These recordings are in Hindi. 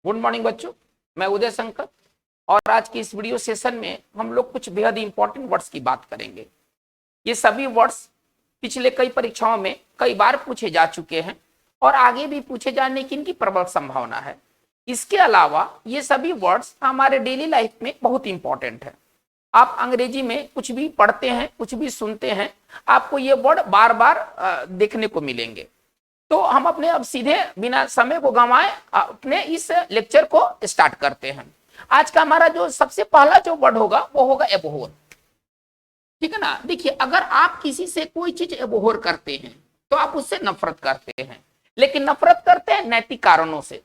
गुड मॉर्निंग बच्चों, मैं उदय शंकर और आज की इस वीडियो सेशन में हम लोग कुछ बेहद इंपॉर्टेंट वर्ड्स की बात करेंगे। ये सभी वर्ड्स पिछले कई परीक्षाओं में कई बार पूछे जा चुके हैं और आगे भी पूछे जाने की इनकी प्रबल संभावना है। इसके अलावा ये सभी वर्ड्स हमारे डेली लाइफ में बहुत इंपॉर्टेंट है। आप अंग्रेजी में कुछ भी पढ़ते हैं, कुछ भी सुनते हैं, आपको ये वर्ड बार बार देखने को मिलेंगे। तो हम अपने अब सीधे बिना समय को गंवाए अपने इस लेक्चर को स्टार्ट करते हैं। आज का हमारा जो सबसे पहला जो वर्ड होगा वो होगा एबोहर। ठीक है ना। देखिए, अगर आप किसी से कोई चीज एबोहर करते हैं तो आप उससे नफरत करते हैं, लेकिन नफरत करते हैं नैतिक कारणों से।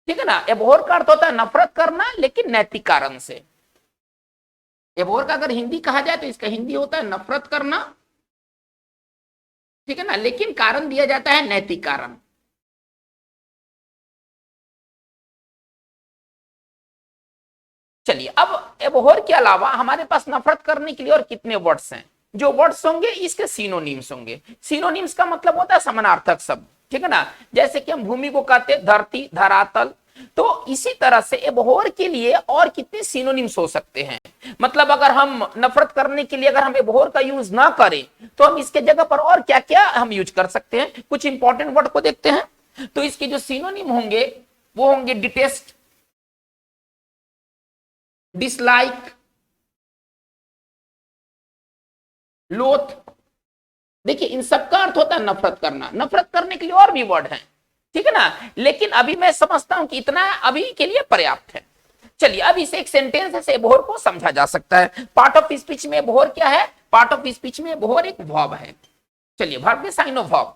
ठीक है ना। एबोहर का अर्थ होता है नफरत करना, लेकिन नैतिक कारण से। एबोहर का अगर हिंदी कहा जाए तो इसका हिंदी होता है नफरत करना। ठीक है ना, लेकिन कारण दिया जाता है नैतिक कारण। चलिए, अब एबोहर के अलावा हमारे पास नफरत करने के लिए और कितने वर्ड्स हैं। जो वर्ड्स होंगे इसके सिनोनिम्स होंगे। सिनोनिम्स का मतलब होता है समानार्थक शब्द। ठीक है ना। जैसे कि हम भूमि को कहते हैं धरती, धरातल, तो इसी तरह से एबोहर के लिए और कितने सिनोनिम्स हो सकते हैं। मतलब अगर हम नफरत करने के लिए अगर हम एबोहर का यूज ना करें तो हम इसके जगह पर और क्या क्या हम यूज कर सकते हैं। कुछ इंपॉर्टेंट वर्ड को देखते हैं। तो इसके जो सिनोनिम होंगे वो होंगे डिटेस्ट, डिसलाइक, लोथ। देखिए, इन सबका अर्थ होता है नफरत करना। नफरत करने के लिए और भी वर्ड हैं। ठीक है ना, लेकिन अभी मैं समझता हूं कि इतना अभी के लिए पर्याप्त है। चलिए, अब इसे एक सेंटेंस से एबोहर को समझा जा सकता है। पार्ट ऑफ स्पीच में एबोहर क्या है? पार्ट ऑफ स्पीच में एबोहर एक वर्ब है। चलिए, वर्ब के साइन ऑफ वर्ब,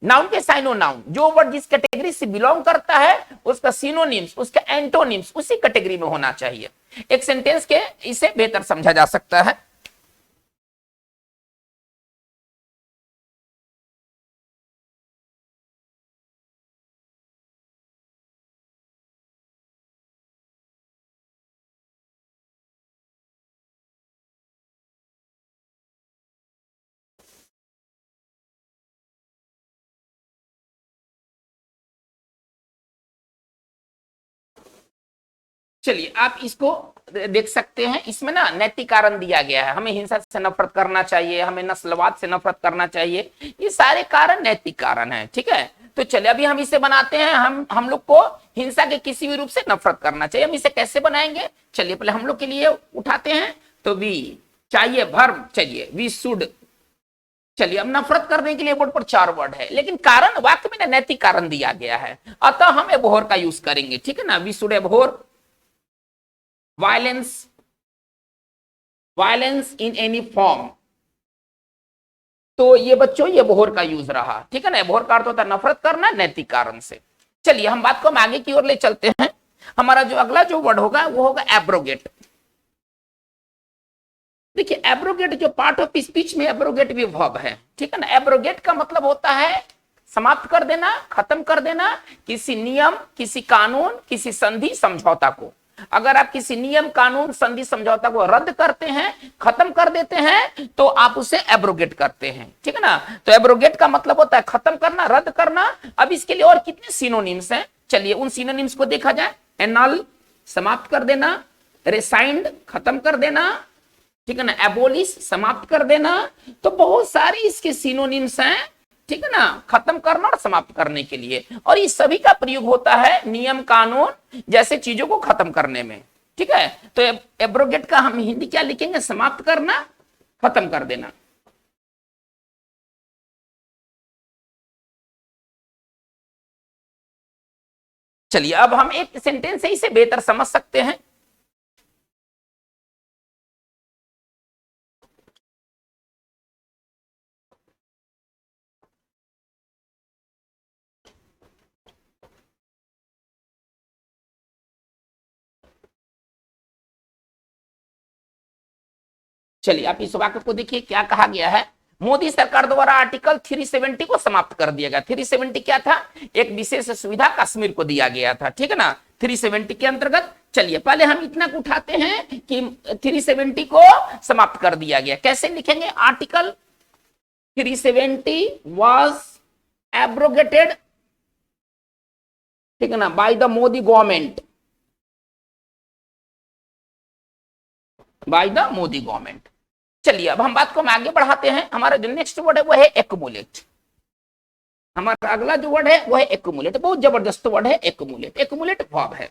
नाउन के साइन ऑफ नाउन। जो वर्ड जिस कैटेगरी से बिलोंग करता है उसका सिनोनिम्स, उसका एंटोनिम्स उसी कैटेगरी में होना चाहिए। एक सेंटेंस के इसे बेहतर समझा जा सकता है। चलिए, आप इसको देख सकते हैं। इसमें ना नैतिक कारण दिया गया है। हमें हिंसा से नफरत करना चाहिए, हमें नस्लवाद से नफरत करना चाहिए। ये सारे कारण नैतिक कारण हैं। ठीक है। तो चलिए, अभी हम इसे बनाते हैं। हम लोग को हिंसा के किसी भी रूप से नफरत करना चाहिए। हम इसे कैसे बनाएंगे? चलिए, पहले हम लोग के लिए उठाते हैं। तो वी चाहिए वर्ब। चलिए, वी शुड। चलिए, अब नफरत करने के लिए बोर्ड पर 4 वर्ड है, लेकिन कारण वाक्य में नैतिक कारण दिया गया है, अतः हम एबोहर का यूज करेंगे। ठीक है ना। We should abhor violence, violence in any form. तो ये बच्चों ये एबोहर का यूज रहा। ठीक है ना। एबोहर का अर्थ होता है नफरत करना नैतिक कारण से। चलिए, हम बात को हम आगे की ओर ले चलते हैं। हमारा जो अगला जो वर्ड होगा वो होगा एब्रोगेट। देखिए, एब्रोगेट जो पार्ट ऑफ स्पीच में एब्रोगेट भी वर्ब है। ठीक है ना। एब्रोगेट का मतलब होता है समाप्त कर देना, खत्म कर देना, किसी नियम, किसी कानून, किसी संधि समझौता को। अगर आप किसी नियम, कानून, संधि, समझौता को रद्द करते हैं, खत्म कर देते हैं, तो आप उसे एब्रोगेट करते हैं। ठीक है ना। तो एब्रोगेट का मतलब होता है खत्म करना, रद्द करना। अब इसके लिए और कितने सिनोनिम्स हैं? चलिए, उन सिनोनिम्स को देखा जाए। एनल समाप्त कर देना, रेसाइंड खत्म कर देना, ठीक है ना, एबोलिश समाप्त कर देना। तो बहुत सारे इसके सिनोनिम्स हैं। ठीक है ना, खत्म करना और समाप्त करने के लिए। और इस सभी का प्रयोग होता है नियम, कानून जैसे चीजों को खत्म करने में। ठीक है। तो एब्रोगेट का हम हिंदी क्या लिखेंगे? समाप्त करना, खत्म कर देना। चलिए, अब हम एक सेंटेंस से इसे बेहतर समझ सकते हैं। चलिए, आप इस वाक्य को देखिए, क्या कहा गया है। मोदी सरकार द्वारा आर्टिकल 370 को समाप्त कर दिया गया। 370 क्या था? एक विशेष सुविधा कश्मीर को दिया गया था। ठीक है ना। 370 के अंतर्गत चलिए पहले हम इतना उठाते हैं कि 370 को समाप्त कर दिया गया। कैसे लिखेंगे? आर्टिकल 370 was abrogated ठीक है ना, by the Modi government, by the Modi government. चलिए अब हम बात को हम आगे बढ़ाते हैं। हमारा जो नेक्स्ट वर्ड है वो है एक्युमुलेट। हमारा अगला जो वर्ड है वो है एक्युमुलेट। बहुत जबरदस्त वर्ड है एक्युमुलेट। एक्युमुलेट वर्ब है।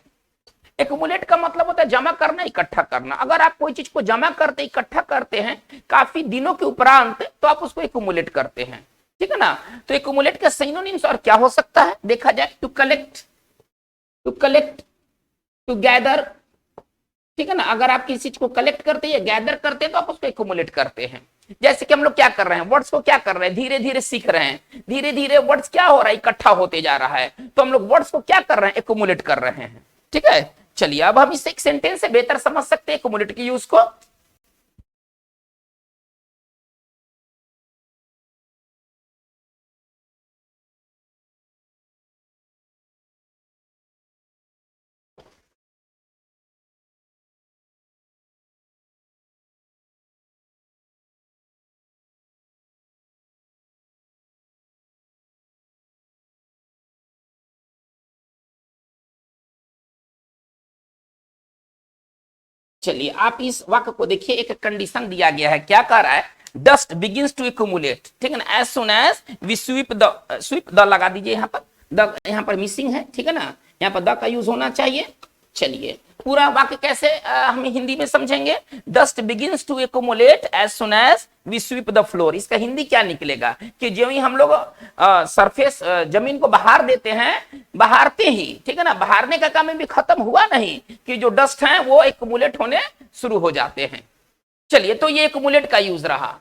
एक्युमुलेट का मतलब होता है जमा करना, इकट्ठा करना। अगर आप कोई चीज को जमा करते, इकट्ठा करते हैं काफी दिनों के उपरांत, तो आप उसको एक्युमुलेट करते हैं, ठीक है ना। तो एक्युमुलेट का सिनोनिम्स और क्या हो सकता है देखा जाए, to collect, to collect, to gather, ठीक है ना। अगर आप किसी चीज को कलेक्ट करते हैं, गैदर करते हैं, तो आप उसको एक्युमुलेट करते हैं। जैसे कि हम लोग क्या कर रहे हैं, वर्ड्स को क्या कर रहे हैं, धीरे धीरे सीख रहे हैं, धीरे धीरे वर्ड्स क्या हो रहा है, इकट्ठा होते जा रहा है, तो हम लोग वर्ड्स को क्या कर रहे हैं, एक्युमुलेट कर रहे हैं, ठीक है। चलिए अब हम इस एक सेंटेंस से बेहतर समझ सकते हैं एक्युमुलेट के यूज को। चलिए आप इस वाक्य को देखिए, एक कंडीशन दिया गया है, क्या कह रहा है, डस्ट बिगिंस टू एक्युमुलेट, ठीक है ना, as soon as we sweep the, sweep the लगा दीजिए यहाँ पर, द यहाँ पर मिसिंग है, ठीक है ना, यहाँ पर द का यूज होना चाहिए। चलिए पूरा वाक्य कैसे हम हिंदी में समझेंगे, dust begins to accumulate as soon as we sweep the floor. इसका हिंदी क्या निकलेगा कि जो ही हम लोग सरफेस जमीन को बहार देते हैं, बहारते ही, ठीक है ना, बहारने का काम भी खत्म हुआ नहीं कि जो डस्ट है वो एक्युमुलेट होने शुरू हो जाते हैं। चलिए तो ये एक्युमुलेट का यूज रहा।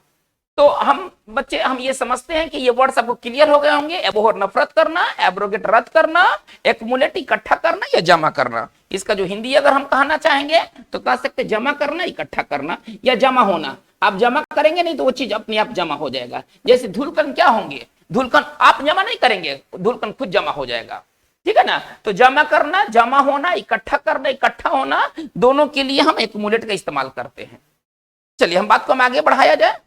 तो हम बच्चे हम ये समझते हैं कि ये वर्ड्स आपको क्लियर हो गए होंगे। एबोहर नफरत करना, एब्रोगेट रद्द करना, एक्युमुलेट इकट्ठा करना या जमा करना। इसका जो हिंदी अगर हम कहना चाहेंगे तो कह सकते जमा करना, इकट्ठा करना या जमा होना। आप जमा करेंगे नहीं तो वो चीज अपने आप जमा हो जाएगा। जैसे धूलकण क्या होंगे, धूलकण आप जमा नहीं करेंगे, धूलकण खुद जमा हो जाएगा, ठीक है ना। तो जमा करना, जमा होना, इकट्ठा करना, इकट्ठा होना, दोनों के लिए हम एक्युमुलेट का इस्तेमाल करते हैं। चलिए हम बात को हम आगे बढ़ाया जाए।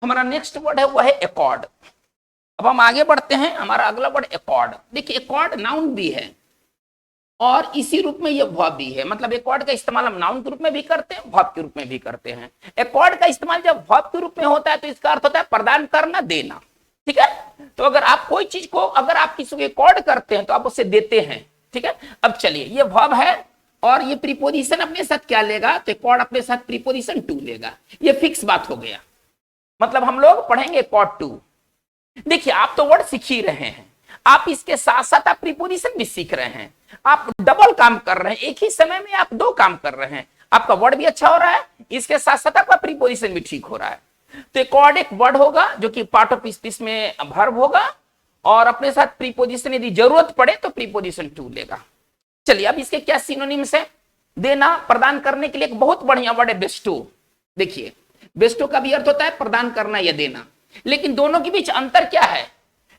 हमारा नेक्स्ट वर्ड है वो है एकॉर्ड। अब हम आगे बढ़ते हैं। हमारा अगला वर्ड एकॉर्ड। देखिए एकॉर्ड नाउन भी है और इसी रूप में ये वर्ब भी है। मतलब एकॉर्ड का इस्तेमाल हम नाउन के रूप में भी करते हैं, वर्ब के रूप में भी करते हैं। एकॉर्ड का इस्तेमाल जब वर्ब के रूप में होता है तो इसका अर्थ होता है प्रदान करना, देना, ठीक है। तो अगर आप कोई चीज को, अगर आप किसी को एकॉर्ड करते हैं तो आप उसे देते हैं, ठीक है। अब चलिए ये वर्ब है और ये प्रीपोजिशन अपने साथ क्या लेगा, तो एकॉर्ड अपने साथ प्रीपोजिशन टू लेगा। ये फिक्स बात हो गया। मतलब हम लोग पढ़ेंगे एकॉर्ड टू। देखिए आप तो वर्ड सीख ही रहे हैं, आप इसके साथ साथ आप प्रीपोजिशन भी सीख रहे हैं। आप डबल काम कर रहे हैं, एक ही समय में आप दो काम कर रहे हैं। आपका वर्ड भी अच्छा हो रहा है, इसके साथ साथ आपका प्रीपोजिशन भी ठीक हो रहा है। तो एकॉर्ड एक वर्ड होगा जो कि पार्ट ऑफ स्पीच में वर्ब होगा और अपने साथ प्रीपोजिशन यदि जरूरत पड़े तो प्रीपोजिशन टू लेगा। चलिए अब इसके क्या सिनोनिम्स है। देना, प्रदान करने के लिए एक बहुत बढ़िया वर्ड है बेस्टो। देखिए बेस्टो का भी अर्थ होता है प्रदान करना या देना, लेकिन दोनों के बीच अंतर क्या है।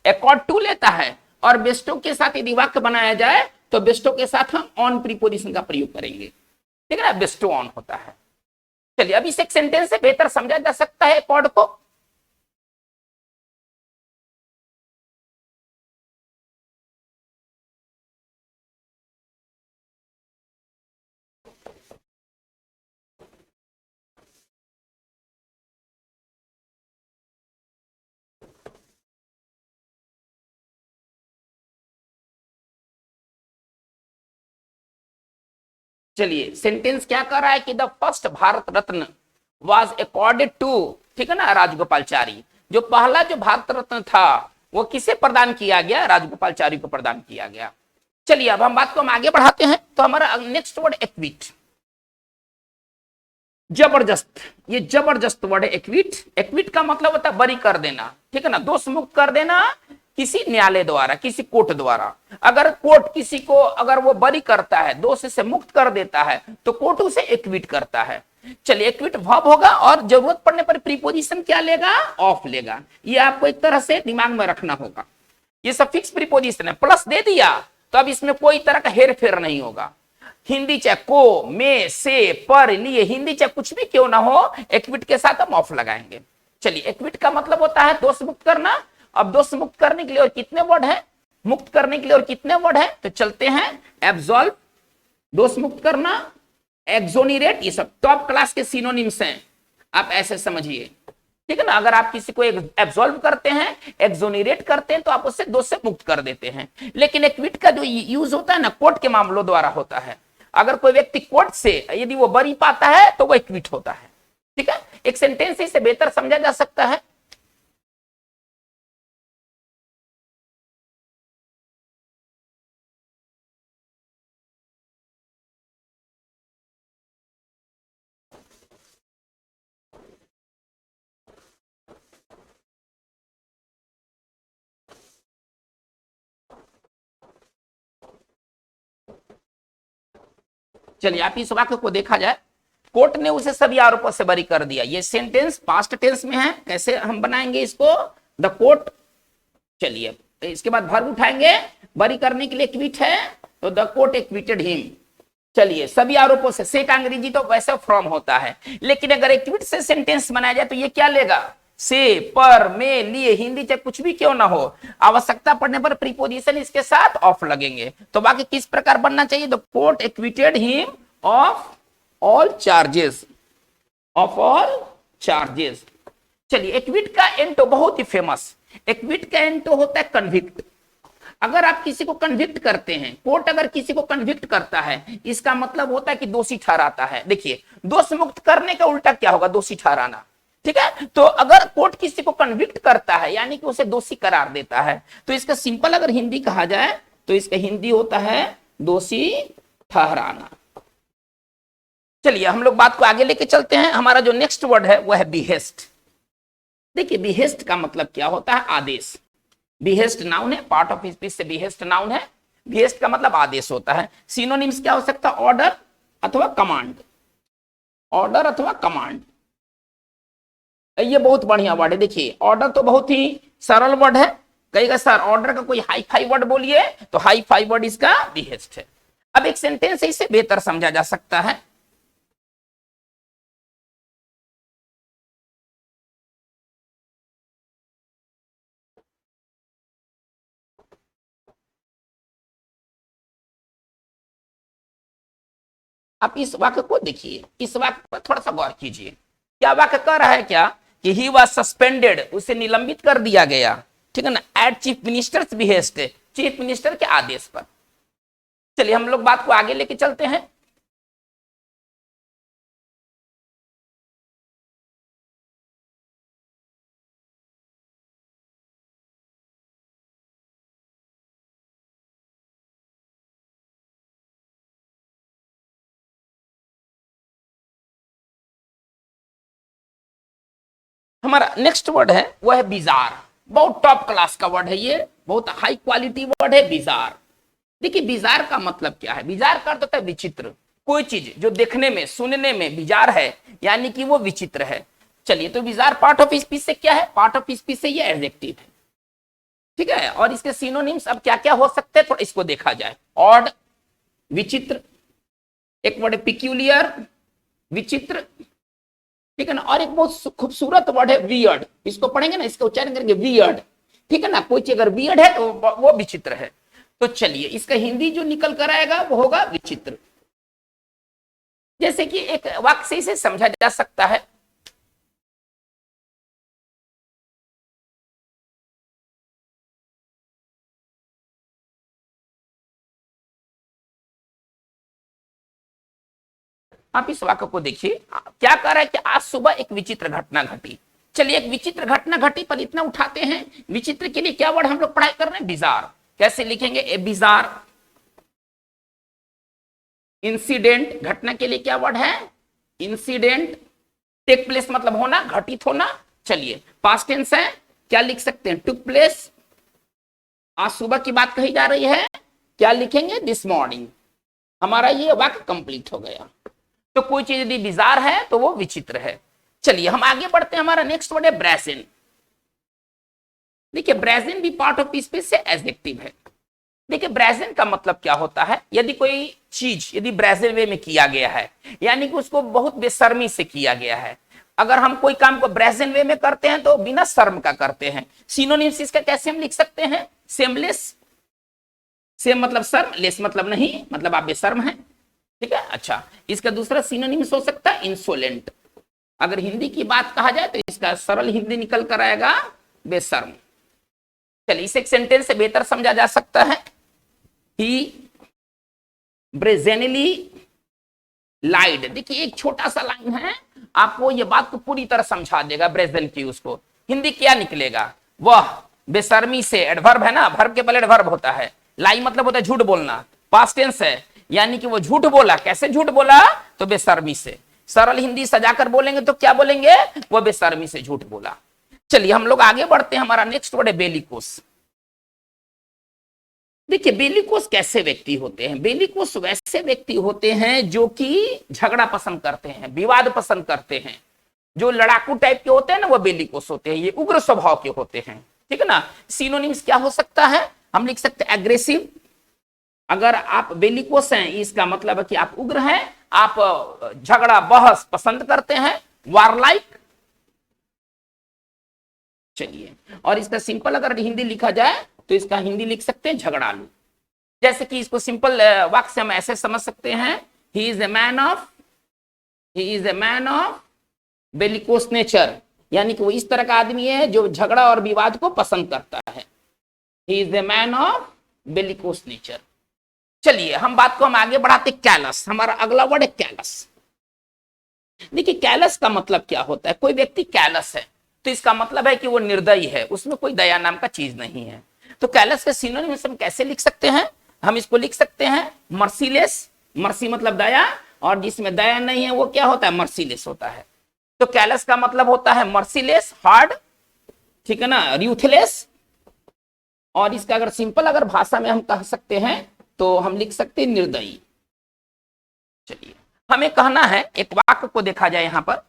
एकॉर्ड टू लेता है और बेस्टो के साथ यदि वाक्य बनाया जाए तो बेस्टो के साथ हम ऑन प्रीपोजिशन का प्रयोग करेंगे, ठीक है ना, बेस्टो ऑन होता है। चलिए अब इस एक सेंटेंस से बेहतर समझा जा सकता है एकॉर्ड को। चलिए सेंटेंस क्या कर रहा है कि the first Bharat Ratna was accorded to, ठीक है ना, राजगोपालचारी। जो पहला जो भारत रत्न था वो किसे प्रदान किया गया, राजगोपालचारी को प्रदान किया गया। चलिए अब हम बात को हम आगे बढ़ाते हैं। तो हमारा नेक्स्ट वर्ड एक्विट, जबरदस्त। ये जबरदस्त वर्ड है एक्विट। एक्विट का मतलब होता है बरी कर देना, ठीक है ना, दोष मुक्त कर देना किसी न्यायालय द्वारा, किसी कोर्ट द्वारा। अगर कोर्ट किसी को अगर वो बरी करता है, दोष से मुक्त कर देता है, तो कोर्ट उसे एक्विट करता है। चलिए इक्विट वर्ब होगा और जरूरत पड़ने पर प्रीपोजिशन क्या लेगा, ऑफ लेगा। ये आपको एक तरह से दिमाग में रखना होगा। ये सब फिक्स प्रीपोजिशन है, प्लस दे दिया तो अब इसमें कोई तरह का हेर फेर नहीं होगा। हिंदी चाहे को, में, से, पर, लिए, हिंदी चाहे कुछ भी क्यों ना हो, इक्विट के साथ हम ऑफ लगाएंगे। चलिए इक्विट का मतलब होता है दोष मुक्त करना। अब दोष मुक्त करने के लिए और कितने वर्ड है, मुक्त करने के लिए और कितने वर्ड है, तो चलते हैं एब्सॉल्व, दोष मुक्त करना, एक्सोनिरेट, ये सब टॉप क्लास के सिनोनिम्स हैं, आप ऐसे समझिए, ठीक है ना। अगर आप किसी को एब्सॉल्व करते हैं, एक्सोनिरेट करते हैं, तो आप उससे दोष से मुक्त कर देते हैं। लेकिन एक्विट का जो यूज होता है ना, कोर्ट के मामलों द्वारा होता है। अगर कोई व्यक्ति कोर्ट से यदि वो बरी पाता है तो वो एक्विट होता है, ठीक है। एक सेंटेंस से बेहतर समझा जा सकता है। चलिए आप इस वाक्य को देखा जाए, कोर्ट ने उसे सभी आरोपों से बरी कर दिया। ये सेंटेंस पास्ट टेंस में है, कैसे हम बनाएंगे इसको, द कोर्ट। चलिए इसके बाद वर्ब उठाएंगे, बरी करने के लिए एक्विट है तो द कोर्ट एक्विटेड हिम। चलिए सभी आरोपों से का अंग्रेजी तो वैसे फ्रॉम होता है, लेकिन अगर एक्विट से सेंटेंस बनाया जाए तो ये क्या लेगा, से, पर, में, लिए, हिंदी चाहे कुछ भी क्यों ना हो, आवश्यकता पड़ने पर प्रीपोजिशन इसके साथ ऑफ लगेंगे। तो बाकी किस प्रकार बनना चाहिए, the court acquitted him of all charges, of all charges. चलिए एक्विट का एंटो बहुत ही फेमस, एक्विट का एंटो होता है कन्विक्ट। अगर आप किसी को कन्विक्ट करते हैं, कोर्ट अगर किसी को कन्विक्ट करता है, इसका मतलब होता है कि दोषी ठहराता है। देखिए दोष मुक्त करने का उल्टा क्या होगा, दोषी ठहराना, ठीक है। तो अगर कोर्ट किसी को कन्विक्ट करता है यानी कि उसे दोषी करार देता है, तो इसका सिंपल अगर हिंदी कहा जाए तो इसका हिंदी होता है दोषी ठहराना। चलिए हम लोग बात को आगे लेके चलते हैं। हमारा जो नेक्स्ट वर्ड है वह है बिहेस्ट। देखिए बिहेस्ट का मतलब क्या होता है, आदेश। बिहेस्ट नाउन है, पार्ट ऑफ स्पीच से बिहेस्ट नाउन है। बिहेस्ट का मतलब आदेश होता है। सिनोनिम्स क्या हो सकता है, ऑर्डर अथवा कमांड, ऑर्डर अथवा कमांड। ये बहुत बढ़िया वर्ड है। देखिए ऑर्डर तो बहुत ही सरल वर्ड है, कहेगा सर ऑर्डर का कोई हाई फाई वर्ड बोलिए, तो हाई फाई वर्ड इसका बिहेस्ट है। अब एक सेंटेंस से इसे बेहतर समझा जा सकता है। आप इस वाक्य को देखिए, इस वाक्य पर थोड़ा सा गौर कीजिए। क्या वाक्य कह रहा है, क्या कि ही वाज सस्पेंडेड, उसे निलंबित कर दिया गया, ठीक है ना, at chief minister's behest, chief minister के आदेश पर। चलिए हम लोग बात को आगे लेके चलते हैं। हमारा नेक्स्ट वर्ड है वह है बिजार। बहुत टॉप क्लास का वर्ड है ये, बहुत हाई क्वालिटी वर्ड है बिजार। देखिए बिजार का मतलब क्या है, बिजार का अर्थ होता है विचित्र। कोई चीज जो देखने में सुनने में बिजार है यानी कि वो विचित्र है। चलिए तो बिजार पार्ट ऑफ स्पीच से क्या है, पार्ट ऑफ स्पीच से ये एडजेक्टिव है, ठीक है। और इसके सिनोनिम्स अब क्या क्या हो सकते हैं, थोड़ा इसको देखा जाए। ऑड विचित्र, एक वर्ड है पिक्यूलियर विचित्र, ठीक है ना। और एक बहुत खूबसूरत वर्ड है वियर्ड, इसको पढ़ेंगे ना, इसका उच्चारण करेंगे वियर्ड, ठीक है ना। कोई चीज अगर वियर्ड है तो वो विचित्र है। तो चलिए इसका हिंदी जो निकल कर आएगा वो होगा विचित्र। जैसे कि एक वाक्य से इसे समझा जा सकता है, आप इस वाक्य को देखिए। क्या कह रहा है कि आज सुबह एक विचित्र घटना घटी। चलिए एक विचित्र घटना घटी पर इतना उठाते हैं, विचित्र के लिए क्या वर्ड हम लोग पढ़ाई कर रहे हैं, बिजार। कैसे लिखेंगे, ए बिजार इंसिडेंट। घटना के लिए क्या वर्ड है, इंसिडेंट। टेक प्लेस मतलब होना, घटित होना। चलिए पास्ट टेंस है, क्या लिख सकते हैं, टुक प्लेस। आज सुबह की बात कही जा रही है, क्या लिखेंगे, दिस मॉर्निंग। हमारा ये वाक्य कंप्लीट हो गया। तो कोई चीज यदि बिजार है तो वो विचित्र है। चलिए हम आगे बढ़ते हैं, हमारा नेक्स्ट वर्ड है ब्रेजिन। देखिए ब्रेजिन भी पार्ट ऑफ स्पीच से एडजेक्टिव है। देखिए ब्रेजिन का मतलब क्या होता है, यदि कोई चीज यदि ब्रेजिल वे में किया गया है, यानी कि उसको बहुत बेशर्मी से किया गया है। अगर हम कोई काम को ब्रेजिल वे में करते हैं तो बिना शर्म का करते हैं। सिनोनिम्स इसका कैसे हम लिख सकते हैं, सेमलेस, सेम मतलब शर्म, लेस मतलब नहीं, मतलब आप बेशर्म हैं, ठीक है। अच्छा, इसका दूसरा सिनोनिम्स हो सकता है इंसोलेंट। अगर हिंदी की बात कहा जाए तो इसका सरल हिंदी निकल कर आएगा बेशर्म। चलिए इसे एक सेंटेंस से बेहतर समझा जा सकता है, ही ब्रेजेनली लाइड। देखिए एक छोटा सा लाइन है, आपको ये बात को पूरी तरह समझा देगा ब्रेजन की। उसको हिंदी क्या निकलेगा, वह बेशर्मी से, एडवर्ब है ना, वर्ब के पहले एडवर्ब होता है, लाई मतलब होता है झूठ बोलना, पास्ट टेंस है, यानी कि वो झूठ बोला। कैसे झूठ बोला, तो बेशर्मी से। सरल हिंदी सजाकर बोलेंगे तो क्या बोलेंगे, वो बेशर्मी से झूठ बोला। चलिए हम लोग आगे बढ़ते हैं, हमारा नेक्स्ट वर्ड है बेलिकोस। देखिए बेलिकोस कैसे व्यक्ति होते हैं, बेलिकोस वैसे व्यक्ति होते हैं जो कि झगड़ा पसंद करते हैं, विवाद पसंद करते हैं। जो लड़ाकू टाइप के होते हैं ना, वो बेलिकोस होते हैं, ये उग्र स्वभाव के होते हैं, ठीक है ना। सिनोनिम्स क्या हो सकता है, हम लिख सकते हैं एग्रेसिव। अगर आप बेलिकोस हैं, इसका मतलब है कि आप उग्र हैं, आप झगड़ा बहस पसंद करते हैं। वारलाइक, चलिए, और इसका सिंपल अगर हिंदी लिखा जाए तो इसका हिंदी लिख सकते हैं झगड़ालू। जैसे कि इसको सिंपल वाक्य हम ऐसे समझ सकते हैं, he is a man of bellicose nature, यानी कि वो इस तरह का आदमी है जो झगड़ा और विवाद को पसंद करता है। He is a man of bellicose nature. चलिए हम बात को हम आगे बढ़ाते, कैलस। हमारा अगला वर्ड है कैलस। देखिए कैलस का मतलब क्या होता है, कोई व्यक्ति कैलस है तो इसका मतलब है कि वो निर्दयी है, उसमें कोई दया नाम का चीज नहीं है। तो कैलस के सिनोनिम्स हम कैसे लिख सकते हैं, हम इसको लिख सकते हैं मर्सीलेस। मर्सी मतलब दया, और जिसमें दया नहीं है वो क्या होता है, मर्सीलेस होता है। तो कैलस का मतलब होता है मर्सीलेस, हार्ड, ठीक है ना, र्यूथलेस। और इसका अगर सिंपल अगर भाषा में हम कह सकते हैं तो हम लिख सकते हैं निर्दयी। चलिए हमें कहना है, एक वाक्य को देखा जाए यहां पर,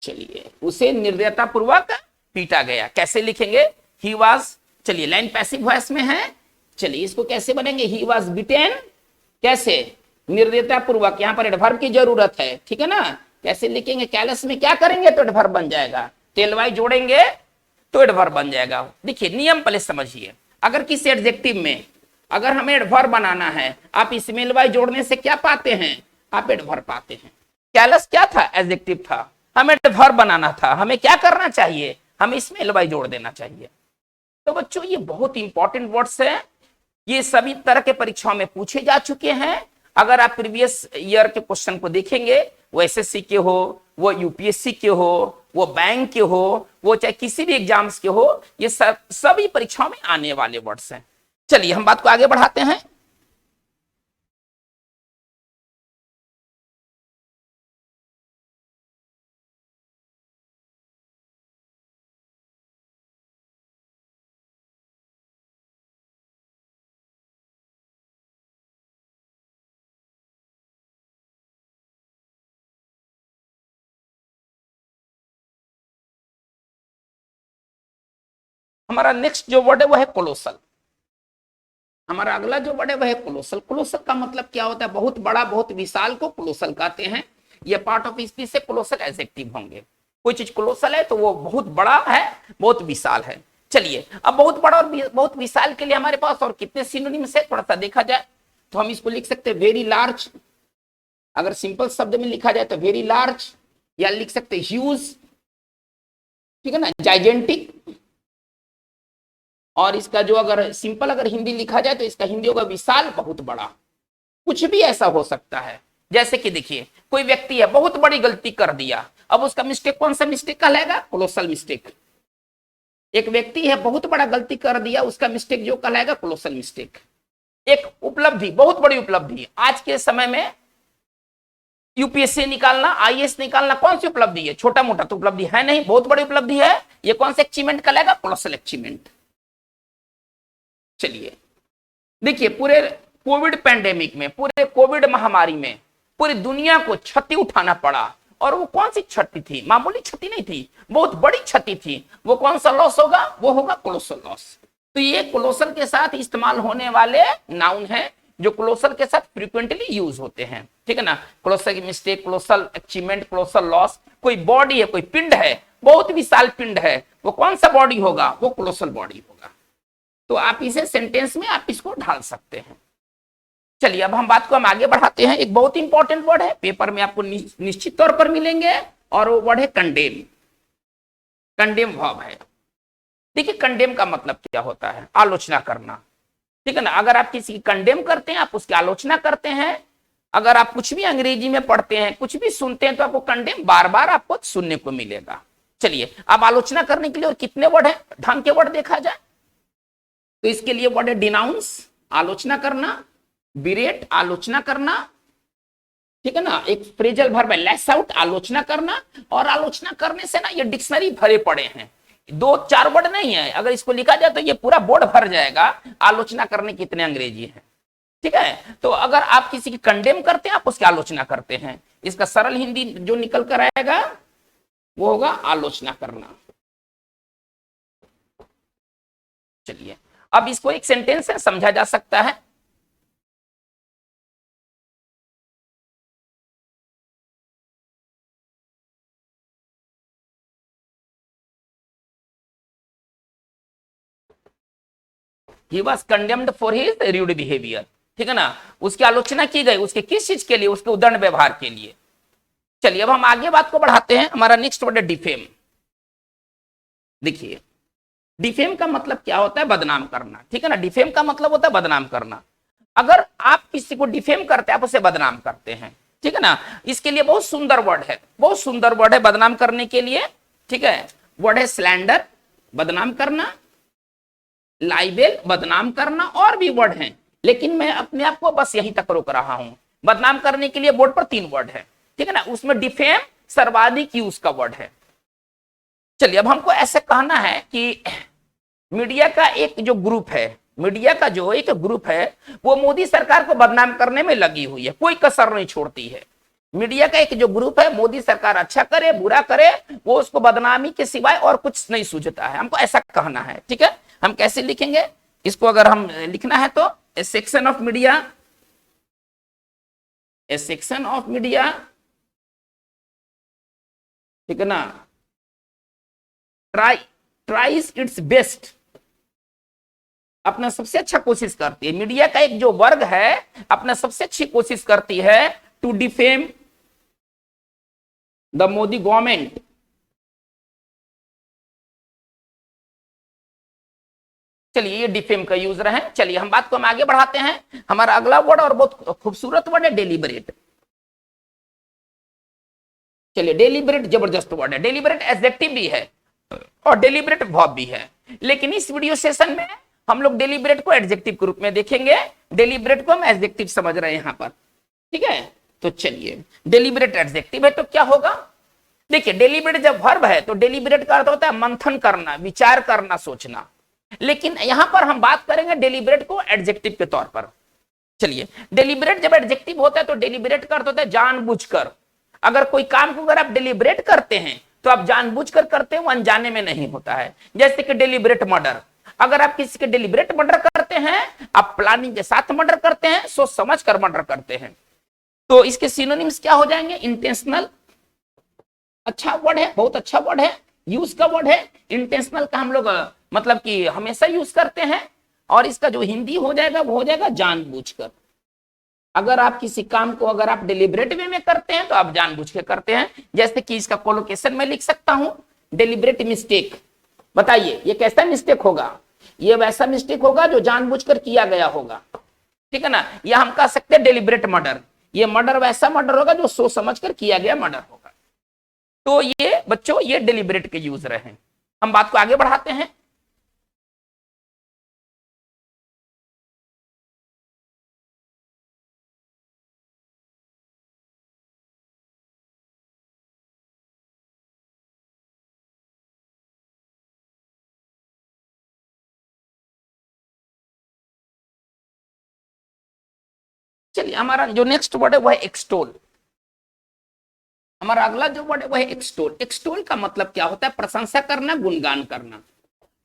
चलिए उसे निर्दयता पूर्वक पीटा गया। कैसे लिखेंगे, ही वाज, चलिए लाइन पैसिव वॉइस में है, चलिए इसको कैसे बनेंगे, ही वाज बिटेन, कैसे, निर्दयता पूर्वक। यहां पर एडवर्ब की जरूरत है, ठीक है ना। कैसे लिखेंगे, कैलस में क्या करेंगे तो एडवर्ब बन जाएगा, टेलवाई जोड़ेंगे तो एडवर्ब बन जाएगा। देखिए नियम पहले समझिए, अगर किसी एडजेक्टिव में अगर हमें एडवर्ब बनाना है, आप इसमें वाई जोड़ने से क्या पाते हैं, आप एडवर्ब पाते हैं। कैलस क्या था, एडजेक्टिव था, हमें एडवर्ब बनाना था, हमें क्या करना चाहिए, हमें इसमें वाई जोड़ देना चाहिए। तो बच्चों ये बहुत इंपॉर्टेंट वर्ड्स हैं, ये सभी तरह के परीक्षाओं में पूछे जा चुके हैं। अगर आप प्रीवियस ईयर के क्वेश्चन को देखेंगे, वो एसएससी के हो, वो यूपीएससी के हो, वो बैंक के हो, वो चाहे किसी भी एग्जाम्स के हो, ये सभी परीक्षाओं में आने वाले वर्ड्स हैं। चलिए हम बात को आगे बढ़ाते हैं। हमारा नेक्स्ट जो वर्ड है वो है कोलोसल। हमारा अगला जो वर्ड है वह है कोलोसल। कोलोसल का मतलब क्या होता है, बहुत बड़ा, बहुत विशाल को कोलोसल कहते हैं। ये पार्ट ऑफ स्पीच से कोलोसल एडजेक्टिव होंगे। कोई चीज कोलोसल है तो वो बहुत बड़ा है, बहुत विशाल है। चलिए अब बहुत बड़ा और बहुत विशाल के लिए हमारे पास और कितने सिनोनिम्स है थोड़ा सा देखा जाए तो हम इसको लिख सकते हैं वेरी लार्ज। अगर सिंपल शब्द में लिखा जाए तो वेरी लार्ज, या लिख सकते हैं ह्यूज, ठीक है ना, जाइजेंटिक। और इसका जो अगर सिंपल अगर हिंदी लिखा जाए तो इसका हिंदी होगा विशाल, बहुत बड़ा। कुछ भी ऐसा हो सकता है, जैसे कि देखिए कोई व्यक्ति है बहुत बड़ी गलती कर दिया, अब उसका मिस्टेक कौन सा मिस्टेक कहलाएगा, कोलोसल मिस्टेक। एक व्यक्ति है बहुत बड़ा गलती कर दिया, उसका मिस्टेक जो कहलाएगा कोलोसल मिस्टेक। एक उपलब्धि, बहुत बड़ी उपलब्धि, आज के समय में यूपीएससी निकालना, आईएएस निकालना कौन सी उपलब्धि है, छोटा मोटा तो उपलब्धि है नहीं, बहुत बड़ी उपलब्धि है। ये कौन सा अचीवमेंट कहलाएगा, कोलोसल अचीवमेंट। चलिए देखिए, पूरे कोविड पैंडेमिक में, पूरे कोविड महामारी में पूरी दुनिया को क्षति उठाना पड़ा, और वो कौन सी क्षति थी? मामूली क्षति नहीं थी, बहुत बड़ी क्षति थी। वो कौन सा लॉस होगा? वो होगा कोलोसल लॉस। तो ये कोलोसल के साथ इस्तेमाल होने वाले नाउन है, जो कोलोसल के साथ फ्रीक्वेंटली यूज होते हैं, ठीक है ना। कोलोसल की mistake, colossal achievement, colossal loss. कोई बॉडी है, कोई पिंड है, बहुत विशाल पिंड है, वो कौन सा बॉडी होगा? वो कोलोसल बॉडी होगा। तो आप इसे सेंटेंस में आप इसको ढाल सकते हैं। चलिए अब हम बात को हम आगे बढ़ाते हैं। एक बहुत इंपॉर्टेंट वर्ड है, पेपर में आपको निश्चित तौर पर मिलेंगे, और वो वर्ड है कंडेम। कंडेम वर्ब है। देखिए कंडेम का मतलब क्या होता है? आलोचना करना, ठीक है ना। अगर आप किसी की कंडेम करते हैं, आप उसकी आलोचना करते हैं। अगर आप कुछ भी अंग्रेजी में पढ़ते हैं, कुछ भी सुनते हैं, तो आपको कंडेम बार बार आपको सुनने को मिलेगा। चलिए अब आलोचना करने के लिए और कितने वर्ड है, ढंग के वर्ड देखा जाए तो इसके लिए वर्ड है डिनाउंस, आलोचना करना, बिरेट, आलोचना करना, ठीक है ना। एक फ्रेजल वर्ब है लैश आउट, आलोचना करना। और आलोचना करने से ना ये डिक्शनरी भरे पड़े हैं, 2-4 वर्ड नहीं है। अगर इसको लिखा जाए तो ये पूरा बोर्ड भर जाएगा, आलोचना करने कितने अंग्रेजी है, ठीक है। तो अगर आप किसी की कंडेम करते हैं, आप उसकी आलोचना करते हैं, इसका सरल हिंदी जो निकल कर आएगा वो होगा आलोचना करना। चलिए अब इसको एक सेंटेंस से समझा जा सकता है। He was condemned for his rude behavior, ठीक है ना। उसकी आलोचना की गई, उसके किस चीज के लिए? उसके उदंड व्यवहार के लिए। चलिए अब हम आगे बात को बढ़ाते हैं। हमारा नेक्स्ट वर्ड है डिफेम। देखिए डिफेम का मतलब क्या होता है? बदनाम करना, ठीक है ना। डिफेम का मतलब होता है बदनाम करना। अगर आप किसी को डिफेम करते हैं, आप उसे बदनाम करते हैं, ठीक है ना। इसके लिए बहुत सुंदर वर्ड है, बहुत सुंदर वर्ड है बदनाम करने के लिए, ठीक है। वर्ड है स्लैंडर, बदनाम करना, लाइबेल, बदनाम करना, और भी वर्ड हैं, लेकिन मैं अपने आप को बस यहीं तक रोक रहा हूं। बदनाम करने के लिए बोर्ड पर 3 वर्ड है, ठीक है ना। उसमें डिफेम सर्वाधिक यूज का वर्ड है। चलिए अब हमको ऐसे कहना है कि मीडिया का एक जो ग्रुप है, मीडिया का जो एक ग्रुप है, वो मोदी सरकार को बदनाम करने में लगी हुई है, कोई कसर नहीं छोड़ती है। मीडिया का एक जो ग्रुप है, मोदी सरकार अच्छा करे बुरा करे, वो उसको बदनामी के सिवाय और कुछ नहीं सूझता है। हमको ऐसा कहना है, ठीक है। हम कैसे लिखेंगे इसको? अगर हम लिखना है तो A section of media, A section of media, ठीक है ना, ट्राई ट्राइज इट्स बेस्ट, अपना सबसे अच्छा कोशिश करती है। मीडिया का एक जो वर्ग है अपना सबसे अच्छी कोशिश करती है to defame the Modi government. चलिए ये डिफेम का यूजर है। चलिए हम बात को हम आगे बढ़ाते हैं। हमारा अगला वर्ड और बहुत खूबसूरत वर्ड है डेलिबरेट। चलिए डेलिबरेट जबरदस्त वर्ड है। डेलिबरेट एडजेक्टिव भी है और डेलिबरेट वर्ब भी है, लेकिन इस वीडियो सेशन में हम लोग डेलिबरेट को एडजेक्टिव के रूप में देखेंगे, डेलिबरेट को हम एडजेक्टिव समझ रहे हैं यहां पर, ठीक है। तो चलिए डेलिबरेट एडजेक्टिव है तो क्या होगा? देखिए डेलिबरेट जब वर्ब है तो डेलिबरेट का अर्थ होता है मंथन करना, विचार करना, सोचना, लेकिन यहां पर हम बात करेंगे डेलिबरेट को एडजेक्टिव के तौर पर। चलिए डेलिबरेट जब एडजेक्टिव होता है तो डेलिबरेट का अर्थ होता है जानबूझकर। अगर कोई काम को अगर आप डेलिबरेट करते हैं तो आप जानबूझकर करते हैं, वो अनजाने में नहीं होता है। जैसे कि डेलिबरेट मर्डर, अगर आप किसी के डेलिबरेट मर्डर करते हैं, आप प्लानिंग के साथ मर्डर करते हैं, सोच समझ कर मर्डर करते हैं, तो इसके सिनोनिम्स क्या हो जाएंगे? इंटेंशनल, अच्छा वर्ड है, बहुत अच्छा वर्ड है, यूज का वर्ड है। इंटेंशनल का हम लोग मतलब कि हमेशा यूज करते हैं, और इसका जो हिंदी हो जाएगा वो हो जाएगा जानबूझकर। अगर आप किसी काम को अगर आप डिलिबरेट वे में करते हैं तो आप जानबूझ के करते हैं। जैसे कि इसका कोलोकेशन में लिख सकता हूं डिलिबरेट मिस्टेक। बताइए ये कैसा मिस्टेक होगा? ये वैसा मिस्टेक होगा जो जानबूझकर किया गया होगा, ठीक है ना। या हम कह सकते हैं डिलिबरेट मर्डर, ये मर्डर वैसा मर्डर होगा जो सोच समझकर किया गया मर्डर होगा। तो ये बच्चों ये डिलिबरेट के यूज रहे हैं। हम बात को आगे बढ़ाते हैं। चलिए हमारा जो नेक्स्ट वर्ड है वह है एक्सटोल। हमारा अगला जो वर्ड है वह है एक्सटोल। एक्सटोल का मतलब क्या होता है? प्रशंसा करना, गुणगान करना।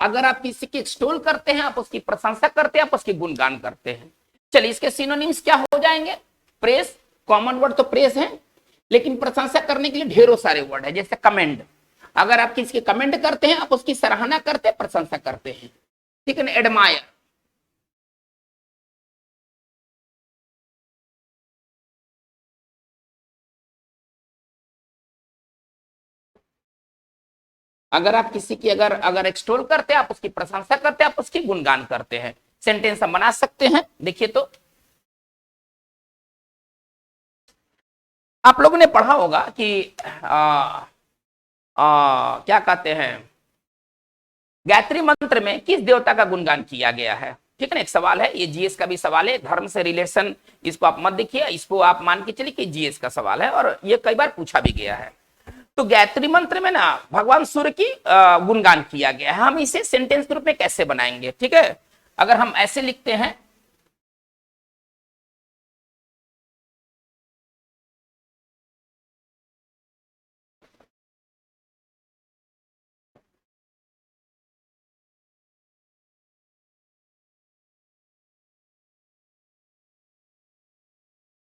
अगर आप किसी की एक्सटोल करते हैं, आप उसकी प्रशंसा करते हैं, आप उसकी गुणगान करते हैं। चलिए इसके सिनोनिम्स क्या हो जाएंगे? प्रेस, कॉमन वर्ड तो प्रेस है, लेकिन प्रशंसा करने के लिए ढेरों सारे वर्ड है, जैसे कमेंड। अगर आप किसी की कमेंट करते हैं, आप उसकी सराहना करते हैं, प्रशंसा करते हैं, ठीक है ना। एडमायर, अगर आप किसी की अगर अगर एक्सटोल करते हैं, आप उसकी प्रशंसा करते हैं, आप उसकी गुणगान करते हैं। सेंटेंस हम बना सकते हैं, देखिए तो आप लोगों ने पढ़ा होगा कि क्या कहते हैं, गायत्री मंत्र में किस देवता का गुणगान किया गया है? ठीक है ना, एक सवाल है, ये जीएस का भी सवाल है, धर्म से रिलेशन, इसको आप मत देखिए, इसको आप मान के चलिए कि जीएस का सवाल है और ये कई बार पूछा भी गया है। तो गायत्री मंत्र में ना भगवान सूर्य की गुणगान किया गया है। हम इसे सेंटेंस के रूप में कैसे बनाएंगे? ठीक है, अगर हम ऐसे लिखते हैं,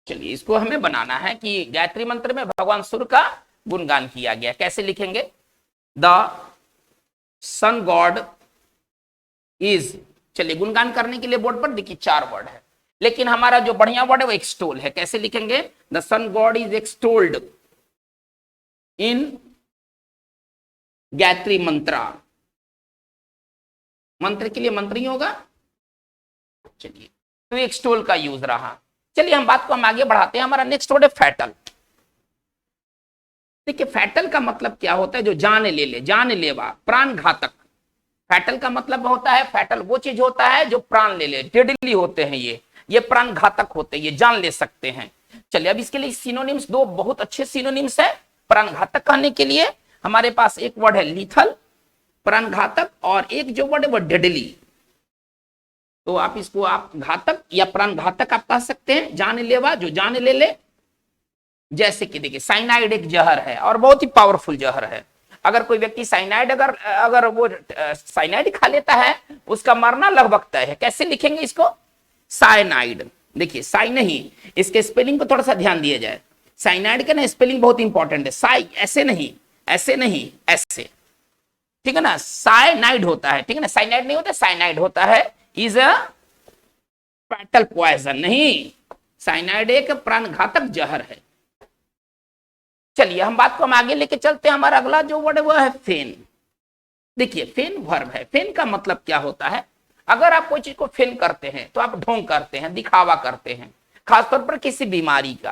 चलिए इसको हमें बनाना है कि गायत्री मंत्र में भगवान सूर्य का गुणगान किया गया। कैसे लिखेंगे? द सन गॉड इज, चलिए गुणगान करने के लिए बोर्ड पर देखिए 4 वर्ड है, लेकिन हमारा जो बढ़िया वर्ड है वो एक्सटोल है। कैसे लिखेंगे? द सन गॉड इज एक्सटोल्ड इन गायत्री मंत्रा। मंत्र के लिए मंत्र ही होगा। चलिए तो एक्सटोल का यूज रहा। चलिए हम बात को हम आगे बढ़ाते हैं। हमारा नेक्स्ट वर्ड है फैटल। देखिए फैटल का मतलब क्या होता है? जो जान ले ले, जान लेवा, प्राण घातक। फैटल का मतलब होता है, फैटल वो चीज होता है जो प्राण ले ले, डेडली होते हैं ये प्राण घातक होते हैं, ये जान ले सकते हैं। चलिए अब इसके लिए सिनोनिम्स, 2 बहुत अच्छे सिनोनिम्स है प्राण घातक कहने के लिए। हमारे पास एक वर्ड है लीथल, प्राण घातक, और एक जो वर्ड है वो डेडली। तो आप इसको आप घातक या प्राण घातक आप कह सकते हैं, जानलेवा, जो जान ले ले। जैसे कि देखिए साइनाइड एक जहर है और बहुत ही पावरफुल जहर है। अगर कोई व्यक्ति साइनाइड अगर वो साइनाइड खा लेता है, उसका मरना लगभग तय है। कैसे लिखेंगे इसको? साइनाइड। देखिए साइ नहीं, इसके स्पेलिंग को थोड़ा सा ध्यान दिया जाए। साइनाइड का ना स्पेलिंग बहुत इंपॉर्टेंट है। साइ ऐसे नहीं, ऐसे नहीं, ऐसे, ठीक है ना। साइनाइड होता है, ठीक है ना, साइनाइड नहीं होता, साइनाइड होता है। इज अ फैटल पॉइजन, नहीं, साइनाइड एक प्राणघातक जहर है। चलिए हम बात को हम आगे लेके चलते हैं। हमारा अगला जो वर्ड है वो है फेन। देखिए फेन वर्ब है। फेन का मतलब क्या होता है? अगर आप कोई चीज को फेन करते हैं तो आप ढोंग करते हैं, दिखावा करते हैं, खासतौर पर किसी बीमारी का,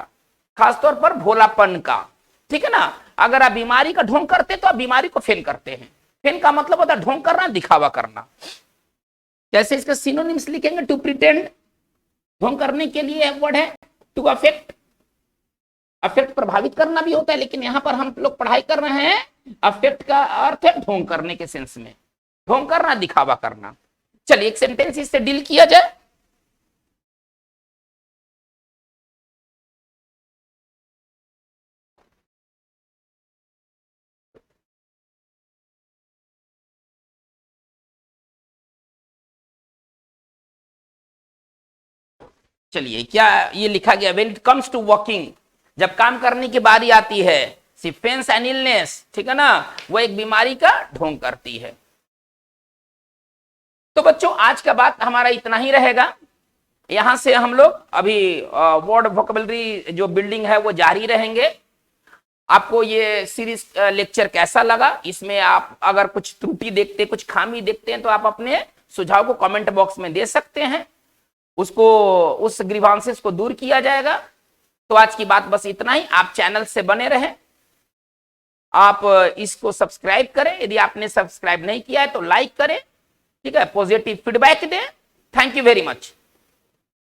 खासतौर पर भोलापन का, ठीक है ना। अगर आप बीमारी का ढोंग करते हैं तो आप बीमारी को फेन करते हैं। फेन का मतलब होता है ढोंग करना, दिखावा करना। जैसे इसका सिनोनिम्स लिखेंगे, टू प्रिटेंड, ढोंग करने के लिए वर्ड है। टू अफेक्ट, अफेक्ट प्रभावित करना भी होता है, लेकिन यहां पर हम लोग पढ़ाई कर रहे हैं, अफेक्ट का अर्थ है ढोंग करने के सेंस में, ढोंग करना, दिखावा करना। चलिए एक सेंटेंस इससे डील किया जाए। चलिए क्या ये लिखा गया? When it comes to walking, जब काम करने की बारी आती है, सी फेंस एन इलनेस, ठीक है ना, वो एक बीमारी का ढोंग करती है। तो बच्चों आज का बात हमारा इतना ही रहेगा। यहां से हम लोग अभी वर्ड वोकेबलरी जो बिल्डिंग है वो जारी रहेंगे। आपको ये सीरीज लेक्चर कैसा लगा? इसमें आप अगर कुछ त्रुटि देखते, कुछ खामी देखते हैं तो आप अपने सुझाव को कमेंट बॉक्स में दे सकते हैं, उसको उस ग्रीवांसेस को दूर किया जाएगा। तो आज की बात बस इतना ही। आप चैनल से बने रहें, आप इसको सब्सक्राइब करें, यदि आपने सब्सक्राइब नहीं किया है तो लाइक करें, ठीक है, पॉजिटिव फीडबैक दें। Thank you very much.